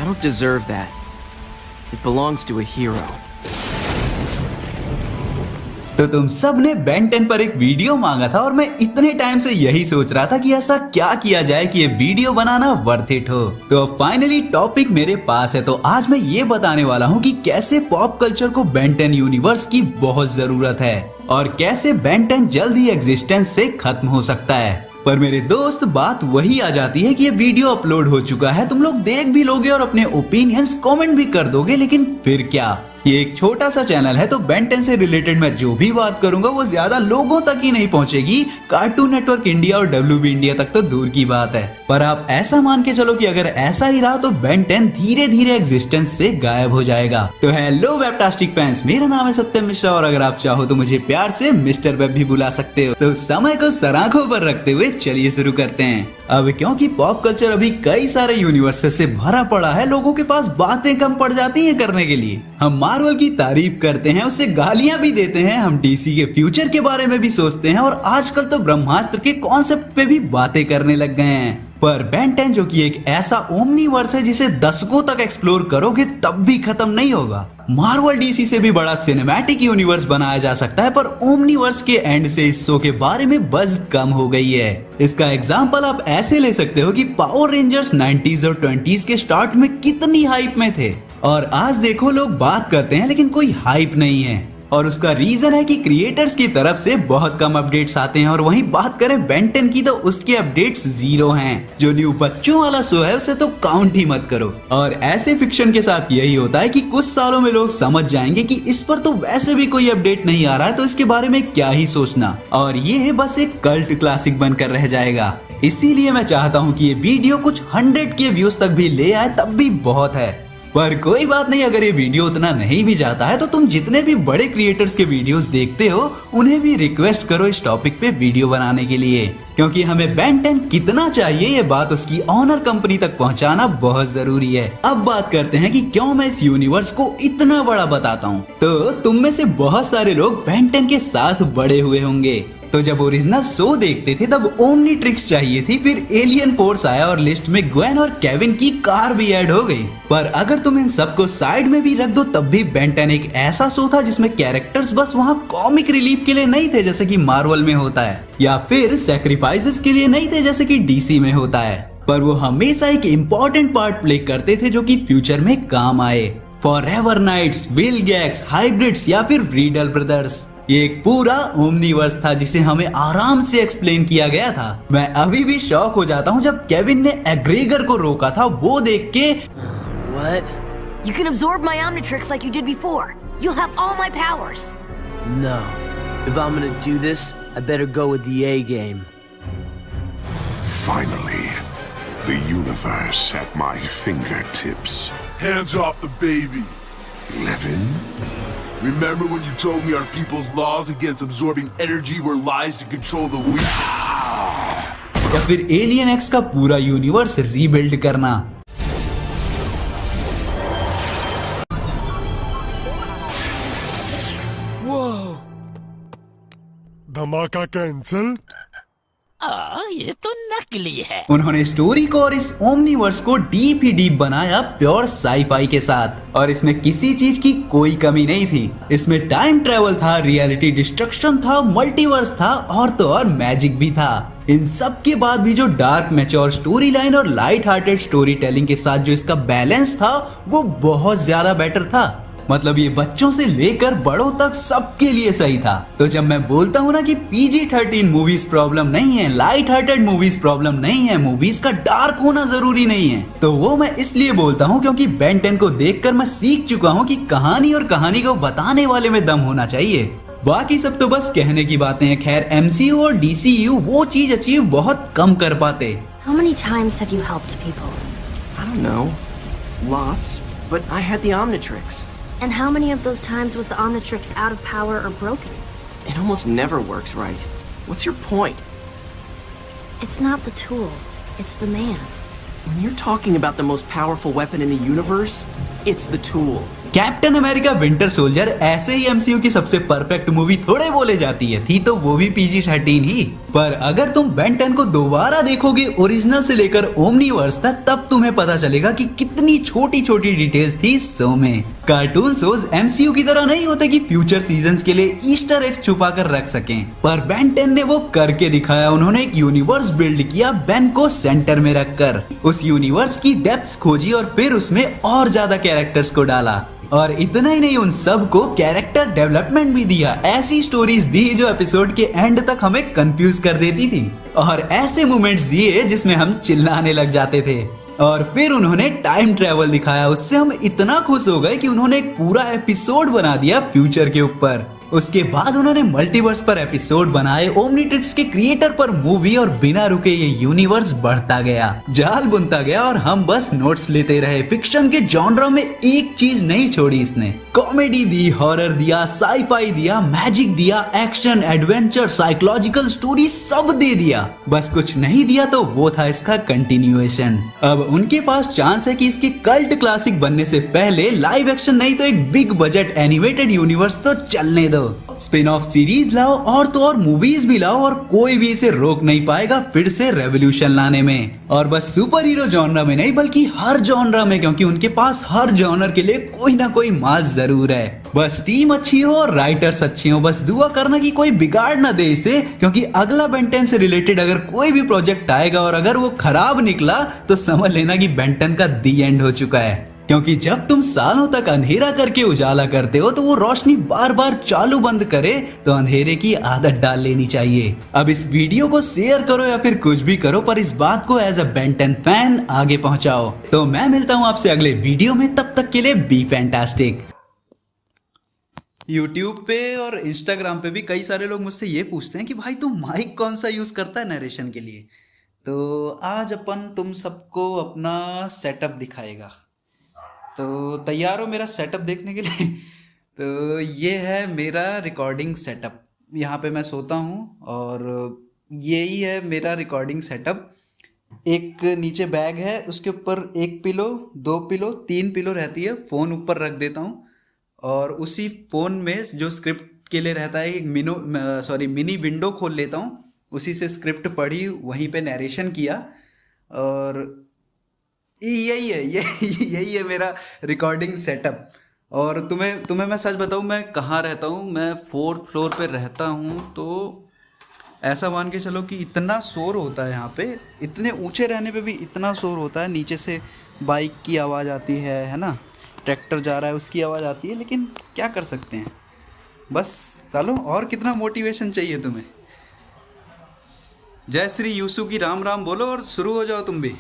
don't deserve that. It belongs to a hero. तो तुम सब ने बेन 10 पर एक वीडियो मांगा था और मैं इतने टाइम से यही सोच रहा था कि ऐसा क्या किया जाए कि ये वीडियो बनाना वर्थ इट हो। तो फाइनली टॉपिक मेरे पास है। तो आज मैं ये बताने वाला हूँ कि कैसे पॉप कल्चर को बेन 10 यूनिवर्स की बहुत जरूरत है और कैसे बेन 10 जल्द ही एग्जिस्टेंस से खत्म हो सकता है। पर मेरे दोस्त बात वही आ जाती है कि ये वीडियो अपलोड हो चुका है, तुम लोग देख भी लोगे और अपने ओपिनियंस कमेंट भी कर दोगे, लेकिन फिर क्या, ये एक छोटा सा चैनल है तो बेन 10 से रिलेटेड मैं जो भी बात करूंगा वो ज्यादा लोगों तक ही नहीं पहुंचेगी। कार्टून नेटवर्क इंडिया और WB इंडिया तक तो दूर की बात है। पर आप ऐसा मान के चलो कि अगर ऐसा ही रहा तो बेन 10 धीरे धीरे एग्जिस्टेंस से गायब हो जाएगा। तो हेलो वेबटास्टिक फैंस, मेरा नाम है सत्यम मिश्रा और अगर आप चाहो तो मुझे प्यार से मिस्टर वेब भी बुला सकते हो। तो समय को सराखों पर रखते हुए चलिए शुरू करते हैं। अब क्योंकि पॉप कल्चर अभी कई सारे यूनिवर्सेस से भरा पड़ा है, लोगों के पास बातें कम पड़ जाती हैं करने के लिए। हम मार्वल की तारीफ करते हैं, उससे गालियां भी देते हैं, हम DC के फ्यूचर के बारे में भी सोचते हैं और आजकल तो ब्रह्मास्त्र के कॉन्सेप्ट पे भी बातें करने लग गए हैं। पर बेन 10 जो कि एक ऐसा ओमनीवर्स है जिसे दशकों तक एक्सप्लोर करोगे तब भी खत्म नहीं होगा। मार्वल DC से भी बड़ा सिनेमैटिक यूनिवर्स बनाया जा सकता है, पर ओमनीवर्स के एंड से इस शो के बारे में बज़ कम हो गई है। इसका एग्जांपल आप ऐसे ले सकते हो कि पावर रेंजर्स 90s और 20s के स्टार्ट में कितनी हाइप में थे और आज देखो लोग बात करते हैं लेकिन कोई हाइप नहीं है। और उसका रीजन है कि क्रिएटर्स की तरफ से बहुत कम अपडेट्स आते हैं और वहीं बात करें बेन 10 की तो उसके अपडेट्स 0 हैं। जो न्यू बच्चों वाला शो है उसे तो काउंट ही मत करो। और ऐसे फिक्शन के साथ यही होता है कि कुछ सालों में लोग समझ जाएंगे कि इस पर तो वैसे भी कोई अपडेट नहीं आ रहा है, तो इसके बारे में क्या ही सोचना, और ये है बस एक कल्ट क्लासिक बनकर रह जाएगा। इसीलिए मैं चाहता हूँ कि ये वीडियो कुछ 100 के व्यूज तक भी ले आए तब भी बहुत है। पर कोई बात नहीं, अगर ये वीडियो उतना नहीं भी जाता है तो तुम जितने भी बड़े क्रिएटर्स के वीडियोस देखते हो उन्हें भी रिक्वेस्ट करो इस टॉपिक पे वीडियो बनाने के लिए, क्योंकि हमें बेन 10 कितना चाहिए ये बात उसकी ऑनर कंपनी तक पहुंचाना बहुत जरूरी है। अब बात करते हैं कि क्यों मैं इस यूनिवर्स को इतना बड़ा बताता हूँ। तो तुम में से बहुत सारे लोग बेन 10 के साथ बड़े हुए होंगे, तो जब ओरिजिनल शो देखते थे तब ओमनीट्रिक्स चाहिए थी, फिर एलियन फोर्स आया और लिस्ट में ग्वेन और केविन की कार भी ऐड हो गई। पर अगर तुम इन सबको साइड में भी रख दो तब भी बेन 10 एक ऐसा शो था जिसमें कैरेक्टर्स बस वहाँ कॉमिक रिलीफ के लिए नहीं थे जैसे कि मार्वल में होता है, या फिर सैक्रिफाइसेस के लिए नहीं थे जैसे कि DC में होता है, पर वो हमेशा एक इम्पोर्टेंट पार्ट प्ले करते थे जो कि फ्यूचर में काम आए। Forever knights, will gags, hybrids या फिर रीडल ब्रदर्स, ये एक पूरा ओमनीवर्स था जिसे हमें आराम से एक्सप्लेन किया गया था। मैं अभी भी शॉक हो जाता हूँ जब केविन ने एग्रेगर को रोका था, वो देख के What? You can absorb my Omnitrix like you did before. You'll have all my powers. No. If I'm gonna do this, I better go with the A game. Finally, the universe at my fingertips. Hands off the baby. Levin? Remember when you told me our people's laws against absorbing energy were lies to control the weak? या फिर alien x का पूरा universe rebuild करना। धमाका cancel. ये तो नकली है। उन्होंने स्टोरी को और इस ओमनीवर्स को डीप ही डीप बनाया प्योर साईफाई के साथ, और इसमें किसी चीज की कोई कमी नहीं थी। इसमें टाइम ट्रेवल था, रियलिटी डिस्ट्रक्शन था, मल्टीवर्स था और तो और मैजिक भी था। इन सब के बाद भी जो डार्क मैच्योर स्टोरी लाइन और लाइट हार्टेड स्टोरी टेलिंग के साथ जो इसका बैलेंस था वो बहुत ज्यादा बेटर था। मतलब ये बच्चों से लेकर बड़ों तक सबके लिए सही था। तो जब मैं बोलता हूँ ना कि PG-13 मूवीज प्रॉब्लम नहीं है, लाइट हार्टेड मूवीज प्रॉब्लम नहीं है, मूवीज का डार्क होना जरूरी नहीं है, तो वो मैं इसलिए बोलता हूँ क्योंकि बेन 10 को देखकर मैं सीख चुका हूँ कि कहानी और कहानी को बताने वाले में दम होना चाहिए। बाकी सब तो बस कहने की बातें हैं। खैर MCU और DCU वो चीज अचीव बहुत कम कर पाते। How many times have you helped people? I don't know. Lots, but I had the Omnitrix. And how many of those times was the Omnitrix out of power or broken? It almost never works right. What's your point? It's not the tool, it's the man. When you're talking about the most powerful weapon in the universe, it's the tool. Captain America winter soldier ऐसे ही MCU की सबसे perfect movie थोड़े बोले जाती है, थी तो वो भी PG-13 ही। पर अगर तुम बेन 10 को दोबारा देखोगे ओरिजिनल से लेकर ओमनीवर्स तक, तब तुम्हें पता चलेगा कि कितनी छोटी छोटी डिटेल्स थी इस शो में। कार्टून शोज एमसीयू की तरह नहीं होते कि फ्यूचर सीजन्स के लिए ईस्टर एग्स छुपा कर रख सकें, पर बेन 10 ने वो करके दिखाया। उन्होंने एक यूनिवर्स बिल्ड किया बेन को सेंटर में रखकर, उस यूनिवर्स की डेप्थ्स खोजी और फिर उसमें और ज्यादा कैरेक्टर्स को डाला। और इतना ही नहीं, उन सब को कैरेक्टर डेवलपमेंट भी दिया, ऐसी स्टोरीज दी जो एपिसोड के एंड तक हमें कंफ्यूज कर देती थी, और ऐसे मोमेंट्स दिए जिसमें हम चिल्लाने लग जाते थे। और फिर उन्होंने टाइम ट्रेवल दिखाया, उससे हम इतना खुश हो गए कि उन्होंने एक पूरा एपिसोड बना दिया फ्यूचर के ऊपर। उसके बाद उन्होंने मल्टीवर्स पर एपिसोड बनाए, ओमनीट्रिक्स के क्रिएटर पर मूवी, और बिना रुके ये यूनिवर्स बढ़ता गया, जाल बुनता गया और हम बस नोट्स लेते रहे। फिक्शन के जॉनरा में एक चीज नहीं छोड़ी इसने, कॉमेडी दी, हॉरर दिया, साईफाई दिया, मैजिक दिया, एक्शन, एडवेंचर, साइकोलॉजिकल स्टोरी सब दे दिया। बस कुछ नहीं दिया तो वो था इसका कंटिन्यूएशन। अब उनके पास चांस है कि इसके कल्ट क्लासिक बनने से पहले लाइव एक्शन नहीं तो एक बिग बजट एनिमेटेड यूनिवर्स तो चलने दो, स्पिन ऑफ सीरीज लाओ और तो और मूवीज भी लाओ, और कोई भी इसे रोक नहीं पाएगा फिर से रेवोल्यूशन लाने में। और बस सुपर हीरो जॉनरा में नहीं बल्कि हर जॉनरा में, क्योंकि उनके पास हर जॉनर के लिए कोई ना कोई मास जरूर है। बस टीम अच्छी हो और राइटर्स अच्छे हो, बस दुआ करना कि कोई बिगाड़ ना दे इसे, क्योंकि अगला बेन 10 से रिलेटेड अगर कोई भी प्रोजेक्ट आएगा और अगर वो खराब निकला तो समझ लेना कि बेन 10 का दी एंड हो चुका है। क्योंकि जब तुम सालों तक अंधेरा करके उजाला करते हो तो वो रोशनी बार बार चालू बंद करे तो अंधेरे की आदत डाल लेनी चाहिए। अब इस वीडियो को शेयर करो या फिर कुछ भी करो, पर इस बात को एज अ बेन 10 फैन आगे पहुंचाओ। तो मैं मिलता हूं आपसे अगले वीडियो में, तब तक के लिए बी फैंटास्टिक। यूट्यूब पे और इंस्टाग्राम पे भी कई सारे लोग मुझसे ये पूछते हैं कि भाई तू माइक कौन सा यूज करता है नरेशन के लिए। तो आज अपन तुम सबको अपना सेटअप दिखाएगा, तो तैयार हो मेरा सेटअप देखने के लिए। तो ये है मेरा रिकॉर्डिंग सेटअप, यहाँ पे मैं सोता हूँ और यही है मेरा रिकॉर्डिंग सेटअप। एक नीचे बैग है, उसके ऊपर एक पिलो, 2 पिलो, 3 पिलो रहती है, फ़ोन ऊपर रख देता हूँ, और उसी फ़ोन में जो स्क्रिप्ट के लिए रहता है एक मिनी विंडो खोल लेता हूँ, उसी से स्क्रिप्ट पढ़ी, वहीं पे नरेशन किया, और यही है मेरा रिकॉर्डिंग सेटअप। और तुम्हें मैं सच बताऊँ, मैं कहाँ रहता हूँ, मैं 4th फ्लोर पे रहता हूँ। तो ऐसा मान के चलो कि इतना शोर होता है यहाँ पे, इतने ऊंचे रहने पे भी इतना शोर होता है। नीचे से बाइक की आवाज़ आती है ना, ट्रैक्टर जा रहा है उसकी आवाज़ आती है, लेकिन क्या कर सकते हैं। बस चलो, और कितना मोटिवेशन चाहिए तुम्हें। जय श्री यूसु की राम राम बोलो और शुरू हो जाओ तुम भी।